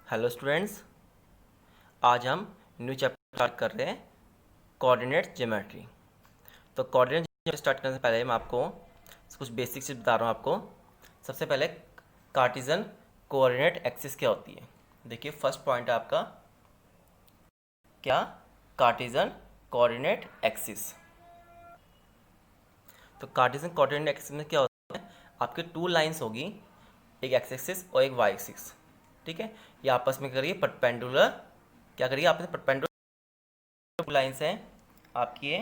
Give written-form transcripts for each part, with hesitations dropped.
Hello students, आज हम new chapter start कर रहे हैं कोऑर्डिनेट ज्योमेट्री। तो कोऑर्डिनेट ज्योमेट्री स्टार्ट करने से पहले मैं आपको कुछ बेसिक चीज़ बता रहा हूँ आपको। सबसे पहले कार्टेशियन कोऑर्डिनेट एक्सिस क्या होती है। देखिए फर्स्ट पॉइंट है आपका क्या, कार्टेशियन कोऑर्डिनेट एक्सिस। तो कार्टेशियन कोऑर्डिनेट एक्सिस में क्या होता है, आपके टू लाइंस होगी, एक एक्स एक्सिस और एक वाई एक्सिस। ठीक है, ये आपस में करिए परपेंडिकुलर, क्या करिए आपस में परपेंडिकुलर टू लाइंस हैं आपकी ये।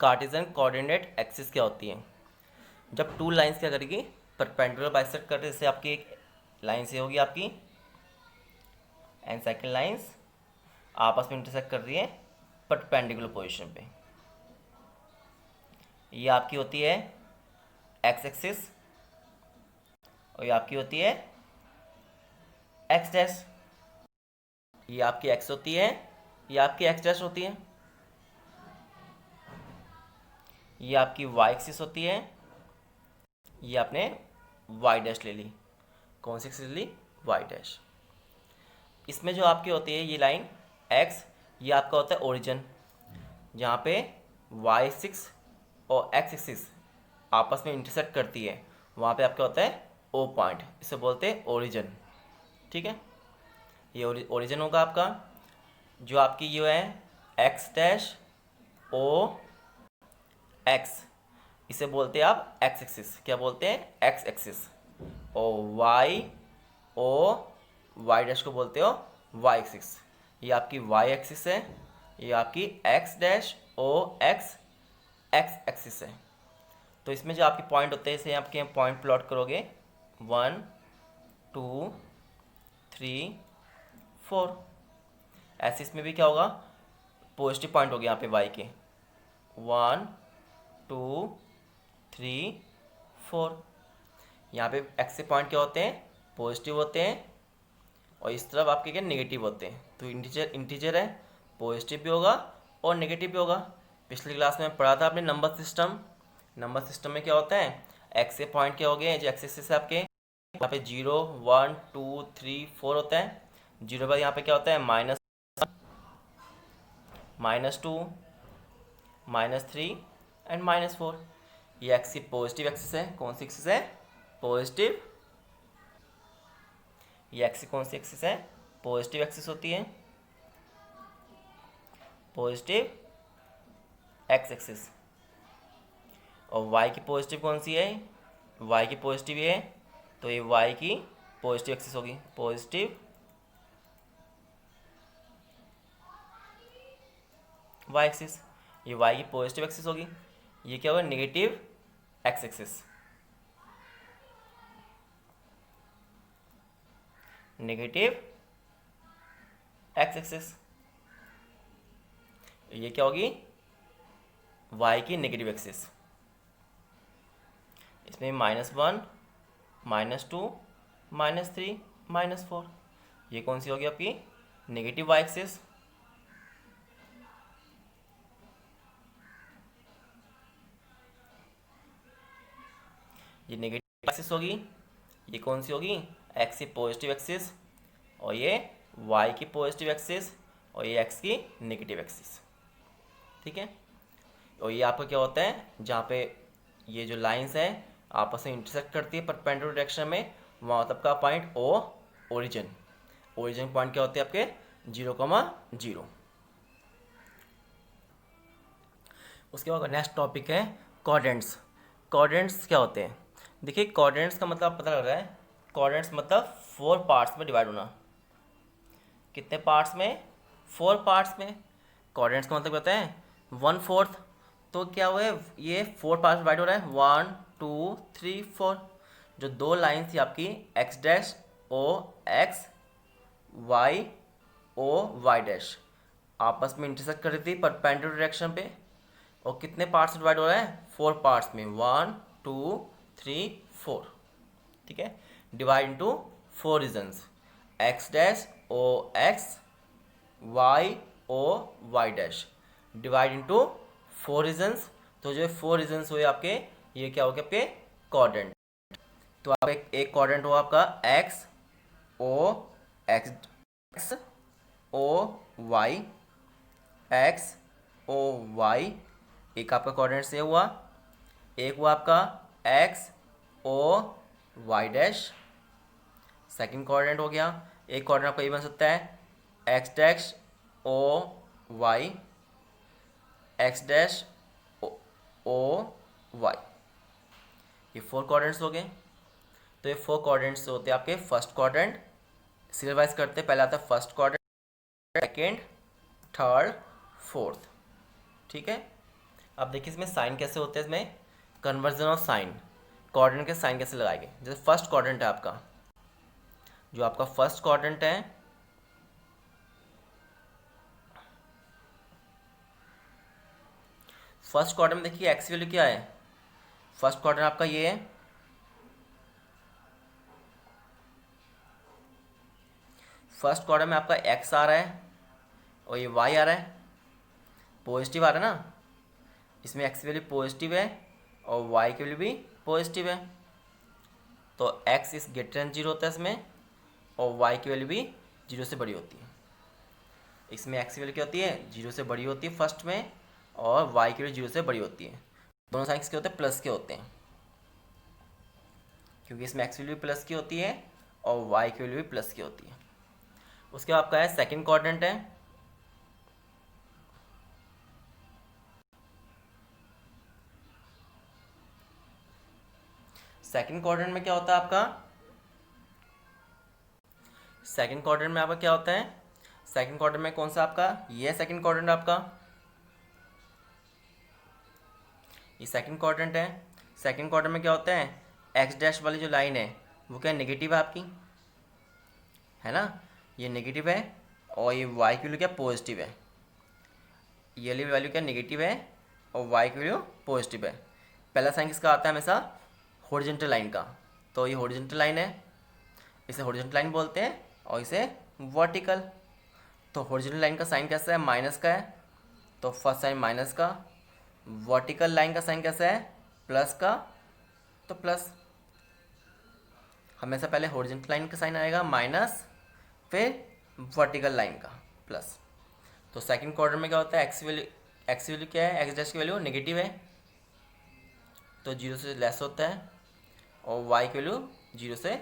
कार्टेशियन कोऑर्डिनेट एक्सिस क्या होती है, जब टू लाइंस क्या करेगी, परपेंडिकुलर बाइसेक्ट करते, जैसे आपकी एक लाइन से होगी आपकी एंड सेकंड लाइंस आपस में इंटरसेक्ट कर रही है परपेंडिकुलर पोजीशन पे। ये आपकी होती है एक्स एक्सिस और ये आपकी होती है एक्स डैश। ये आपकी एक्स होती है, ये आपकी एक्स डैश होती है। ये आपकी वाई एक्सिस होती है, ये आपने वाई डैश ले ली। कौन सी एक्सिस ली, वाई डैश। इसमें जो आपकी होती है ये लाइन एक्स, ये आपका होता है ओरिजिन, जहाँ पे वाई एक्सिस और एक्स एक्सिस आपस में इंटरसेक्ट करती है, वहाँ पे आपका होता है ओ पॉइंट, इसे बोलते हैं ओरिजिन। ठीक है, ये ओरिजिन होगा आपका। जो आपकी ये है एक्स डैश ओ एक्स, इसे बोलते हैं आप एक्स एक्सिस। क्या बोलते हैं, एक्स एक्सिस। और वाई ओ वाई डैश को बोलते हो वाई एक्सिस। ये आपकी वाई एक्सिस है, ये आपकी X dash O X X axis है। तो इसमें जो आपके पॉइंट होते हैं, इसे आपके पॉइंट प्लॉट करोगे 1 2 3 4। ऐसे इसमें भी क्या होगा, पॉजिटिव पॉइंट हो गया यहाँ पे वाई के 1 2 3 4। यहाँ पे एक्स से पॉइंट क्या होते हैं, पॉजिटिव होते हैं, और इस तरफ आपके क्या नेगेटिव होते हैं। तो इंटीजर इंटीजर है, पॉजिटिव भी होगा और नेगेटिव भी होगा। पिछली क्लास में पढ़ा था आपने नंबर सिस्टम। नंबर सिस्टम में क्या होता है, एक्स से पॉइंट क्या हो गए, जो एक्सिस है आपके यहाँ पे 0 1 2 3 4 होता है। 0 पर यहाँ पे क्या होता है, -2 -3 एंड -4। ये एक्स की पॉजिटिव एक्सिस है। कौन सी एक्सिस है, पॉजिटिव। ये एक्स की कौन सी एक्सिस है, पॉजिटिव एक्सिस होती है, पॉजिटिव एक्स एक्सिस। और वाई की पॉजिटिव कौन सी है, वाई की पॉजिटिव है, तो ये वाई की पॉजिटिव एक्सिस होगी, पॉजिटिव वाई एक्सिस। ये वाई की पॉजिटिव एक्सिस होगी, ये क्या होगा, negative x axis, negative x axis. ये क्या होगी, वाई की नेगेटिव एक्सिस। इसमें -1 -2 -3 -4, ये कौन सी होगी आपकी, नेगेटिव वाई एक्सिस। ये नेगेटिव एक्सिस होगी, ये कौन सी होगी, एक्स की पॉजिटिव एक्सिस, और ये वाई की पॉजिटिव एक्सिस, और ये एक्स की नेगेटिव एक्सिस। ठीक है, और ये आपका क्या होता है, जहाँ पे ये जो लाइंस हैं आपस में इंटरसेक्ट करती है परपेंडिकुलर डायरेक्शन में, वहाँ होता है आपका point O origin. Origin point क्या होते हैं आपके 0,0। उसके बाद नेक्स्ट टॉपिक है कोऑर्डिनेट्स। कोऑर्डिनेट्स क्या होते हैं, देखिए कोऑर्डिनेट्स का मतलब पता लग रहा है, कोऑर्डिनेट्स मतलब 4 पार्ट्स में डिवाइड होना। कितने पार्ट्स में, 4 पार्ट्स में। कोऑर्डिनेट्स का मतलब कहते हैं 1/4। तो क्या हुआ है, ये 4 पार्ट्स डिवाइड हो रहा है, 1 2 3 4। जो दो लाइन थी आपकी X dash O X Y O Y dash, आपस में इंटरसेक्ट कर रही थी परपेंडिकुलर डायरेक्शन पे, और कितने पार्ट्स डिवाइड हो रहा है, 4 पार्ट्स में, 1 2 3 4। ठीक है, divide into 4 regions, X dash O X Y O Y dash, divide into 4 regions. तो जो 4 रीजन्स हुए आपके ये क्या हो गया आपके क्वाड्रेंट। तो आप एक क्वाड्रेंट हुआ आपका X O X O Y X O Y, एक आपका क्वाड्रेंट से हुआ। एक हुआ आपका X O Y dash, second quadrant हो गया। एक क्वाड्रेंट आपका ये बन सकता है X dash O Y X dash O Y, ये फोर क्वाड्रेंट्स हो गए। तो ये फोर क्वाड्रेंट्स होते हैं आपके फर्स्ट क्वाड्रेंट। सीरियल वाइज करते हैं, पहले आता है first quadrant, second, third, fourth. ठीक है। अब देखिए इसमें साइन कैसे होते हैं, इसमें कन्वर्जन ऑफ साइन, क्वाड्रेंट के साइन कैसे लगाएंगे। जैसे फर्स्ट क्वाड्रेंट है आपका, जो आपका फर्स्ट क्वाड्रेंट है, फर्स्ट क्वाड्रेंट में देखिए एक्स वैल्यू क्या है। फर्स्ट क्वाड्रेंट आपका ये है, फर्स्ट क्वाड्रेंट में आपका एक्स आ रहा है और ये वाई आ रहा है, पॉजिटिव आ रहा है ना। इसमें एक्स की वैल्यू पॉजिटिव है और वाई की वैल्यू भी पॉजिटिव है, तो x is greater than zero होता है इसमें, और वाई की वैल्यू भी जीरो से बड़ी होती है। इसमें एक्स की वैल्यू क्या होती है, जीरो से बड़ी होती है फर्स्ट में, और वाई की वैल्यू जीरो से बड़ी होती है। दोनों साइन के होते हैं प्लस के होते हैं, क्योंकि इसमें एक्स वैल्यू प्लस की होती है और वाई की वैल्यू भी प्लस की होती है। उसके बाद आपका है सेकेंड क्वाड्रेंट है, सेकेंड क्वाड्रेंट में क्या होता है आपका, सेकेंड क्वाड्रेंट में आपका क्या होता है, सेकेंड क्वाड्रेंट में कौन सा आपका, ये सेकेंड क्वाड्रेंट आपका, ये सेकेंड क्वाड्रेंट है। सेकेंड क्वाड्रेंट में क्या होता है, एक्स डैश वाली जो लाइन है वो क्या नेगेटिव है आपकी, है ना, ये नेगेटिव है, और ये वाई की वैल्यू क्या पॉजिटिव है। ये वाली वैल्यू क्या नेगेटिव है और वाई की वैल्यू पॉजिटिव है। पहला साइन किसका आता है हमेशा, हॉरिजॉन्टल लाइन का, तो ये हॉरिजॉन्टल लाइन है, इसे हॉरिजॉन्टल लाइन बोलते हैं, और इसे वर्टिकल। तो हॉरिजॉन्टल लाइन का साइन कैसा है, माइनस का है, तो फर्स्ट साइन माइनस का। वर्टिकल लाइन का साइन कैसा है, प्लस का, तो प्लस। हमेशा पहले हॉरिजॉन्टल लाइन का साइन आएगा माइनस, फिर वर्टिकल लाइन का प्लस। तो सेकंड क्वाड्रेंट में क्या होता है, एक्स वैल्यू क्या है, एक्स डैश की वैल्यू नेगेटिव है, तो जीरो से लेस होता है, और वाई की वैल्यू जीरो से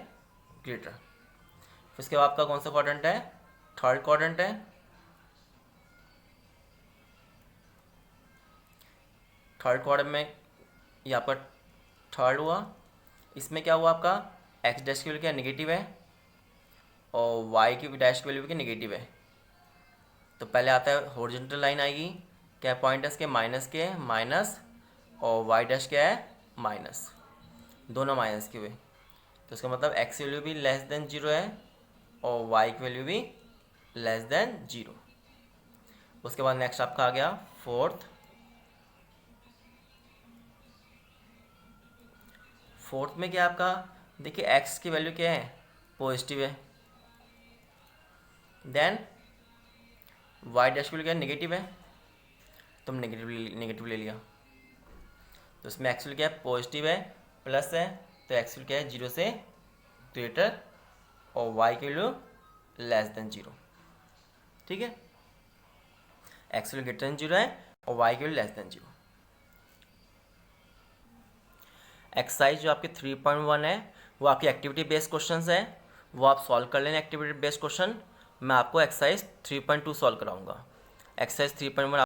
ग्रेटर। फिर उसके बाद आपका कौन सा क्वाड्रेंट है, थर्ड क्वाड्रेंट है। थर्ड क्वाड्रेंट में ये आपका थर्ड हुआ, इसमें क्या हुआ आपका, एक्स डैश की वैल्यू क्या नेगेटिव है और वाई की डैश की वैल्यू भी नेगेटिव है। तो पहले आता है हॉरिजॉन्टल लाइन आएगी, क्या पॉइंट है इसके, माइनस के, माइनस, और वाई डैश क्या है माइनस, दोनों माइनस के हुए। तो इसका मतलब एक्स की वैल्यू भी लेस देन जीरो है और वाई की वैल्यू भी लेस देन जीरो। उसके बाद नेक्स्ट आपका आ गया फोर्थ। फोर्थ में क्या आपका, देखिए एक्स की वैल्यू क्या है, पॉजिटिव है, देन वाई डैश की वैल्यू क्या है, नेगेटिव है, तो हम नेगेटिव ले लिया। तो इसमें एक्स वैल्यू क्या है, पॉजिटिव है, प्लस है, तो एक्स वैल्यू क्या है, जीरो से ग्रेटर, और वाई की वैल्यू लेस देन जीरो। ठीक है, x value greater than zero है और वाई की value less than zero. Exercise जो आपकी 3.1 है वो आपकी एक्टिविटी बेस्ड क्वेश्चन है, वो आप सॉल्व कर लेना। एक्टिविटी बेस्ड क्वेश्चन मैं आपको एक्सरसाइज 3.2 सॉल्व कराऊंगा। एक्सरसाइज 3.1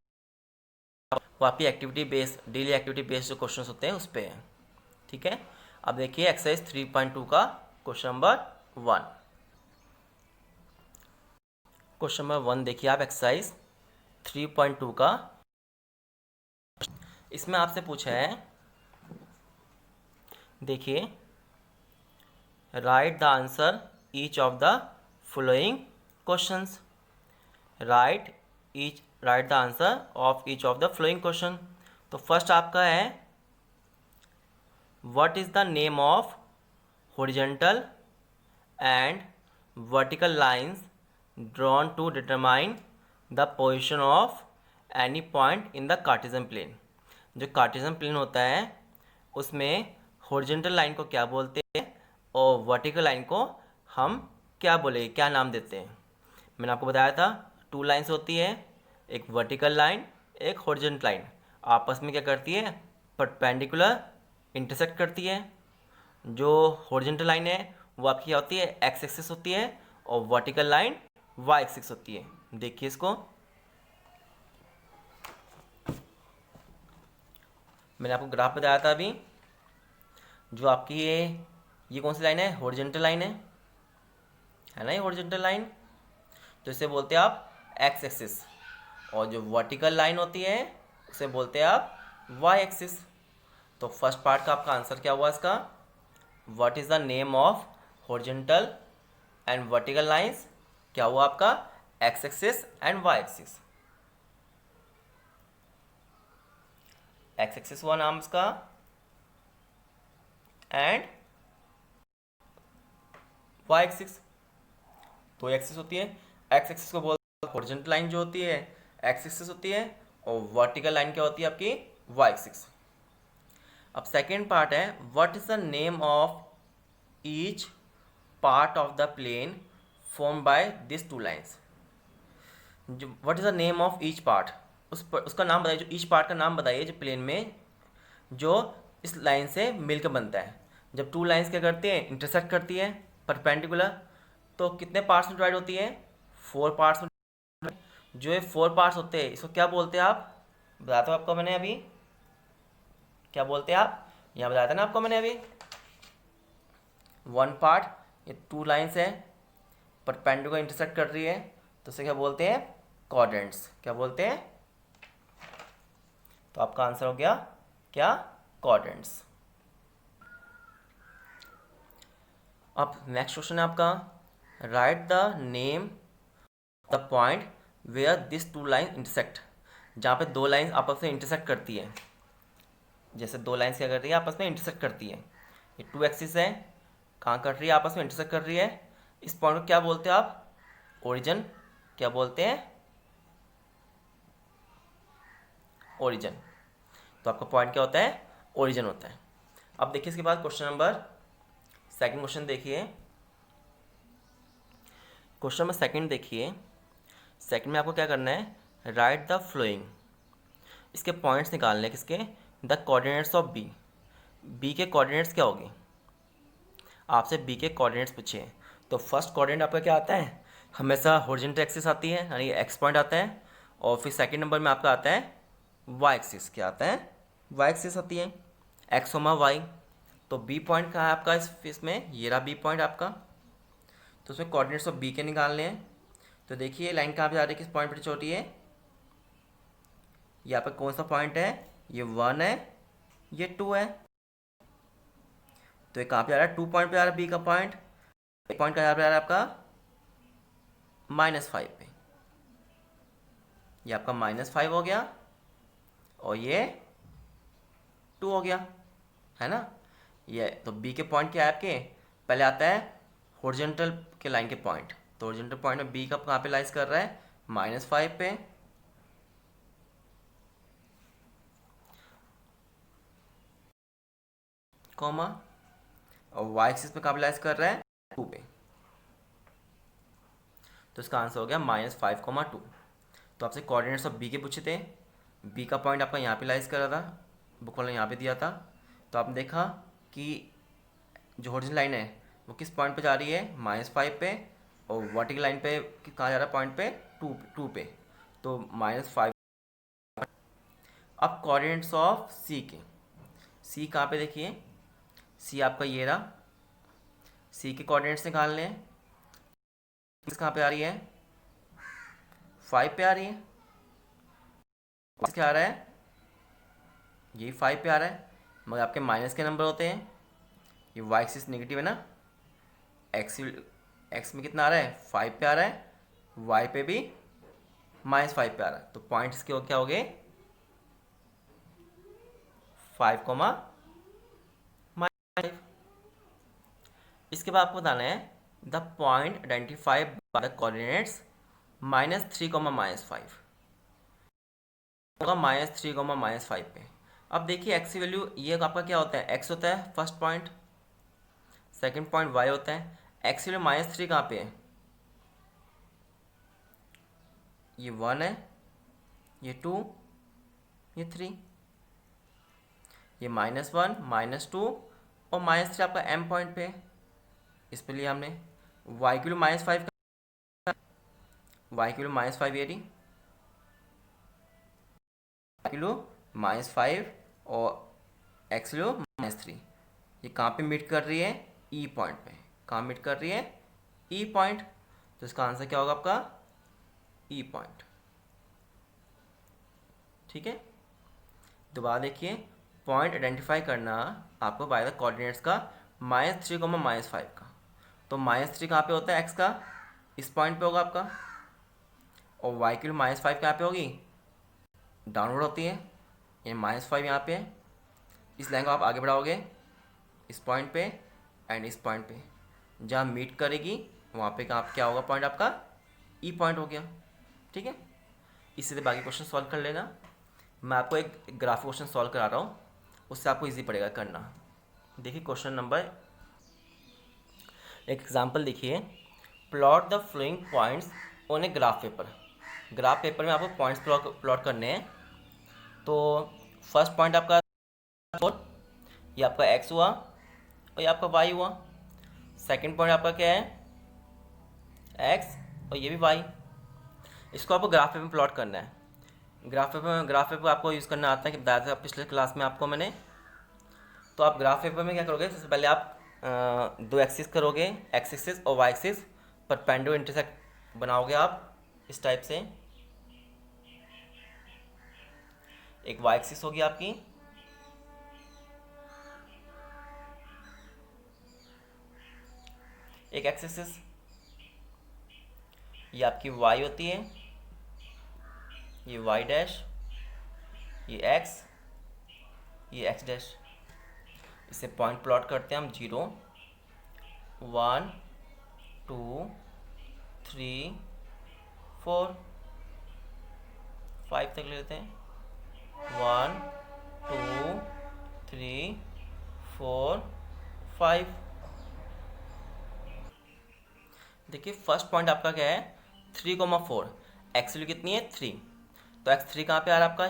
वो आपकी activity based, daily activity based जो क्वेश्चन होते हैं उस पर है। ठीक है, अब देखिए एक्सरसाइज 3.2 का क्वेश्चन नंबर 1। क्वेश्चन नंबर 1 देखिए आप, एक्सरसाइज 3.2 का। इसमें आपसे पूछा है, देखिए, write the answer each of the following questions. Write the answer of each of the following question. तो फर्स्ट आपका है, what is the name of horizontal and vertical lines drawn to determine the position of any point in the Cartesian plane. जो Cartesian plane होता है उसमें horizontal line को क्या बोलते हैं और वर्टिकल लाइन को हम क्या बोले, क्या नाम देते हैं। मैंने आपको बताया था 2 लाइन्स होती है, एक वर्टिकल लाइन, एक हॉरिजॉन्टल लाइन, आपस में क्या करती है, परपेंडिकुलर इंटरसेक्ट करती है। जो हॉरिजॉन्टल लाइन है वो आपकी क्या होती है, एक्स एक्सिस होती है, और वर्टिकल लाइन वाई एक्सिस होती है। देखिए इसको, मैंने आपको ग्राफ बताया था अभी। जो आपकी ये कौन सी लाइन है, हॉरिजॉन्टल लाइन है ना, ये हॉरिजॉन्टल लाइन, तो इसे बोलते हैं आप एक्स एक्सिस। और जो वर्टिकल लाइन होती है उसे बोलते हैं आप वाई एक्सिस। तो फर्स्ट पार्ट का आपका आंसर क्या हुआ इसका, what is the name of horizontal and vertical lines, क्या हुआ आपका, X axis and Y axis. X axis हुआ नाम इसका, एंड वाई एक्सिस, तो एक्सिस होती है। एक्स एक्सिस को बोलते हैं हॉरिजॉन्टल लाइन जो होती है एक्स एक्सिस होती है, और वर्टिकल लाइन क्या होती है आपकी, वाई एक्सिस। अब सेकेंड पार्ट है, what is the name of each part of the plane form by this 2 lines. जो what is the name of each part, उसका नाम बताइए, जो ईच पार्ट का नाम बताइए जो प्लेन में जो इस लाइन से मिलकर बनता है। जब 2 लाइन्स क्या करती हैं, इंटरसेक्ट करती है परपेंडिकुलर, तो कितने पार्ट्स में डिवाइड होती है, 4 पार्ट्स में। जो ये 4 पार्ट्स होते हैं इसको क्या बोलते हैं आप, बताता हूँ आपको मैंने अभी, क्या बोलते हैं आप, यहाँ बताया था ना आपको मैंने अभी। 1 पार्ट, ये 2 लाइन्स है परपेंडिकुलर इंटरसेक्ट कर रही है, तो इसे क्या बोलते हैं, क्वाड्रेंट्स। क्या बोलते हैं, तो आपका आंसर हो गया क्या, क्वाड्रेंट्स। अब नेक्स्ट क्वेश्चन है आपका, write the name the point where this 2 line intersect. जहाँ पे 2 लाइन्स आपस में इंटरसेक्ट करती है, जैसे 2 लाइन्स क्या कर रही है, आपस में इंटरसेक्ट करती है। ये 2 एक्सिस है, कहाँ कर रही है, आपस में इंटरसेक्ट कर रही है। इस पॉइंट को क्या बोलते हैं आप, ओरिजिन। क्या बोलते हैं, ओरिजिन। तो आपका पॉइंट क्या होता है, ओरिजिन होता है। अब देखिए इसके बाद क्वेश्चन नंबर सेकंड, क्वेश्चन देखिए, क्वेश्चन नंबर सेकंड देखिए। सेकंड में आपको क्या करना है, राइट द फ्लोइंग, इसके पॉइंट्स निकालने, किसके, the coordinates of B. B के कोऑर्डिनेट्स क्या होगी, आपसे बी के कोऑर्डिनेट्स पूछे, तो फर्स्ट कोऑर्डिनेट आपका क्या आता है, हमेशा हॉरिजॉन्टल एक्सिस आती है, यानी एक्स पॉइंट आता है। और फिर सेकंड नंबर में आपका आता है वाई एक्सिस, क्या आता है, वाई एक्सिस आती है, एक्स ओमा वाई। तो बी पॉइंट कहाँ है आपका इसमें, ये रहा बी पॉइंट आपका। तो उसमें कोऑर्डिनेट्स ऑफ बी के निकालने हैं। तो देखिए लाइन कहाँ पे जा रही है, किस पॉइंट पर छोटी है, यहाँ पर कौन सा पॉइंट है, ये 1 है, ये 2 है। तो ये कहाँ पे आ रहा है, 2 पॉइंट पे आ रहा है बी का पॉइंट। पॉइंट कहाँ पे आ रहा है आपका, -5 पे। ये आपका -5 हो गया, और ये 2 हो गया, है ना। ये तो बी के पॉइंट क्या है आपके, पहले आता है हॉरिजॉन्टल के लाइन के पॉइंट। तो हॉरिजॉन्टल पॉइंट में बी का कहाँ पे लाइज कर रहा है, -5 पे। कॉमा, और वाई एक्सिस पे कहाँ पे लाइज कर रहा है, 2 पे। तो इसका आंसर हो गया -5,2। तो आपसे कोऑर्डिनेट्स ऑफ बी के पूछे थे, बी का पॉइंट आपका यहाँ पे लाइज कर रहा था, बुक वाला यहाँ पे दिया था। तो आपने देखा कि जो हॉरिजॉन्टल लाइन है वो किस पॉइंट पे जा रही है, -5 पे, और वर्टिकल लाइन पे कहाँ जा रहा है, पॉइंट पे 2 पे। तो -5। अब कोऑर्डिनेट्स ऑफ सी के, सी कहाँ पे देखिए, सी आपका ये रहा, सी के कोऑर्डिनेट्स निकालने हैं। कहाँ पे आ रही है, 5 पे आ रही है। क्या आ रहा है, यही 5 पे आ रहा है, मगर आपके माइनस के नंबर होते हैं। ये वाई एक्सिस नेगेटिव है ना, एक्स में कितना आ रहा है, 5 पे आ रहा है, वाई पे भी -5 पे आ रहा है। तो पॉइंट्स के क्या हो गए, 5, -5। इसके बाद आपको बताना है the point identified by the coordinates -3, -5 होगा, -3, -5 पे। अब देखिए एक्स की वैल्यू, ये आपका क्या होता है, एक्स होता है first point, second point Y होता है। एक्स की वैल्यू -3 कहाँ पे है, ये 1 है, ये 2, ये 3, ये -1 -2 और -3 आपका m पॉइंट पे है, इस पे लिया हमने। वाई की वैल्यू -5, वाई की वैल्यू -5 ये रही, किलो -5 और एक्स किलो -3, ये कहाँ पे मीट कर रही है, ई पॉइंट पे। कहाँ मीट कर रही है, ई पॉइंट। तो इसका आंसर क्या होगा आपका, ई पॉइंट। ठीक है, दोबारा देखिए, पॉइंट आइडेंटिफाई करना आपको बाय द कोऑर्डिनेट्स का, -3, -5 का। तो -3 कहाँ पे होता है एक्स का, इस पॉइंट पे होगा आपका, और वाई की -5 कहाँ पे होगी, डाउनवर्ड होती है, ये -5 यहाँ पे है। इस लाइन को आप आगे बढ़ाओगे इस पॉइंट पे एंड इस पॉइंट पे, जहाँ मीट करेगी वहाँ पे कहाँ क्या होगा, पॉइंट आपका ई पॉइंट हो गया। ठीक है, इसी से बाकी क्वेश्चन सॉल्व कर लेना। मैं आपको एक ग्राफ क्वेश्चन सॉल्व करा रहा हूँ, उससे आपको इजी पड़ेगा करना। देखिए क्वेश्चन नंबर, एक एग्जांपल देखिए, plot the flowing points on a graph paper. Graph paper में आपको पॉइंट्स प्लॉट करने हैं। तो फर्स्ट पॉइंट आपका 4, ये आपका एक्स हुआ और ये आपका वाई हुआ। सेकंड पॉइंट आपका क्या है, एक्स और ये भी वाई। इसको आपको ग्राफ पेपर में प्लॉट करना है। ग्राफ पेपर आपको यूज़ करना आता है, कि बताया था पिछले क्लास में आपको मैंने। तो आप ग्राफ पेपर में क्या करोगे, सबसे पहले आप दो एक्सिस करोगे, एक्स एक्सिस और वाई एक्सिस, परपेंडिकुलर इंटरसेक्ट बनाओगे आप इस टाइप से। एक वाई एक्सिस होगी आपकी, एक एक्स एक्सिस, ये आपकी वाई होती है, ये वाई डैश, ये एक्स, ये एक्स डैश। इसे पॉइंट प्लॉट करते हैं हम 0, 1, 2, 3, 4, 5 तक ले लेते हैं। 1, 2, 3, 4, 5। देखिए फर्स्ट पॉइंट आपका क्या है, 3,4। एक्स वैल्यू कितनी है, 3। तो x3 कहाँ पे आ रहा है आपका,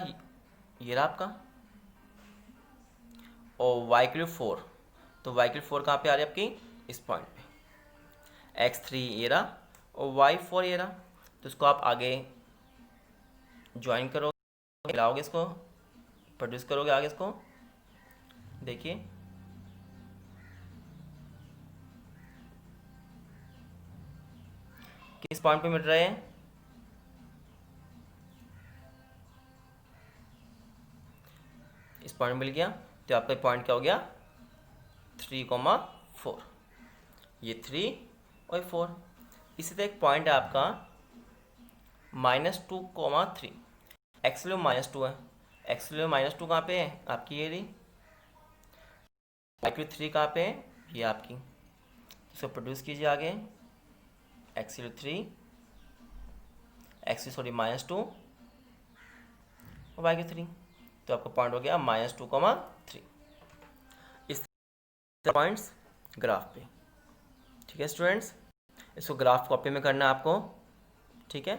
ये रहा आपका, और वाई की वैल्यू 4। तो वाई की वैल्यू 4 कहाँ पे आ रही है आपकी, इस पॉइंट पे। x3 ये रहा और y4 ये रहा। तो इसको आप आगे ज्वाइन करोगे, मिलाओगे, इसको प्रोड्यूस करोगे आगे इसको। देखिए किस पॉइंट पे मिल रहे हैं, इस पॉइंट मिल गया। तो आपका पॉइंट क्या हो गया, 3,4। ये 3 और 4। इसी तरह एक पॉइंट है आपका -2,3। एक्स वैल्यू -2 है, एक्स वैल्यू -2 कहाँ पे है आपकी, ये रही। वाई 3 कहाँ पे है, ये आपकी। इसको प्रोड्यूस कीजिए आगे, एक्स वैल्यू 3, एक्स सॉरी -2 और वाई 3। तो आपका पॉइंट हो गया -2,3। इस पॉइंट्स ग्राफ पे। ठीक है स्टूडेंट्स, इसको ग्राफ कॉपी में करना है आपको। ठीक है।